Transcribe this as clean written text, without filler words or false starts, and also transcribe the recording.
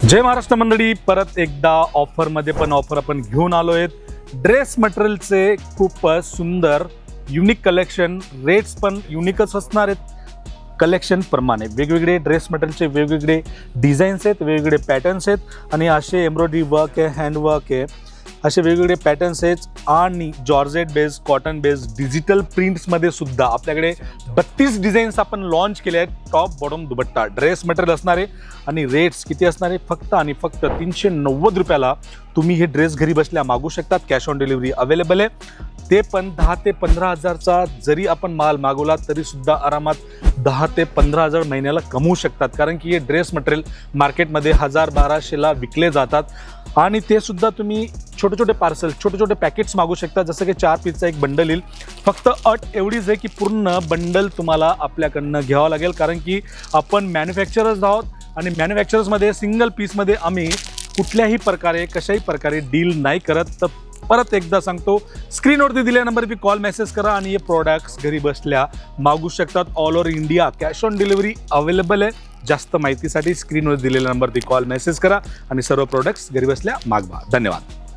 जय महाराष्ट्र मंडळी, परत एकदा ऑफरमध्ये पण ऑफर आपण घेऊन आलो आहेत। ड्रेस मटेरियलचे खूप सुंदर युनिक कलेक्शन, रेट्स पण युनिकच असणार आहेत। कलेक्शन प्रमाणे वेगवेगळे ड्रेस मटेरियलचे वेगवेगळे डिझाईन्स आहेत, वेगवेगळे पॅटर्न्स आहेत आणि असे एम्ब्रॉयडरी वर्क आहे, हँड वर्क आहे, असे वेगवेगळे पॅटर्न्स आहेत आणि georgette base, cotton base, digital प्रिंट्समध्ये सुद्धा आपल्याकडे 32 डिझाईन्स आपण लॉन्च केले आहेत। Top bottom dupatta dress material असणार आहे आणि रेट्स किती असणार आहे? फक्त आणि फक्त 390 रुपयाला तुम्ही हे ड्रेस घरी बसल्या मागू शकतात। कॅश ऑन डिलिव्हरी अवेलेबल आहे, ते पण 10 ते 15 हजारचा जरी आपण माल मागवला तरी सुद्धा आरामात 10 ते 15 हजार महिन्याला कमवू शकतात, कारण की हे ड्रेस मटेरियल मार्केटमध्ये 1000-1200ला विकले जातात आणि ते सुद्धा तुम्ही छोटे छोटे पार्सल, छोटे छोटे पॅकेट्स मागू शकता, जसं की 4 पीसचा एक बंडल येईल। फक्त अट एवढीच आहे की पूर्ण बंडल तुम्हाला आपल्याकडनं घ्यावं लागेल, कारण की आपण मॅन्युफॅक्चरर्स आहोत आणि मॅन्युफॅक्चरर्समध्ये सिंगल पीसमध्ये आम्ही कुठल्याही प्रकारे कशाही प्रकारे डील नाही करत। तर परत एकदा सांगतो, स्क्रीनवरती दिलेल्या नंबरवरती कॉल मेसेज करा आणि हे प्रोडक्ट्स घरी बसल्या मागू शकतात। All over India cash on delivery available आहे। जास्त माहितीसाठी स्क्रीनवर दिलेल्या नंबरवरती कॉल मेसेज करा आणि सर्व प्रोडक्ट्स घरी बसल्या मागवा। धन्यवाद।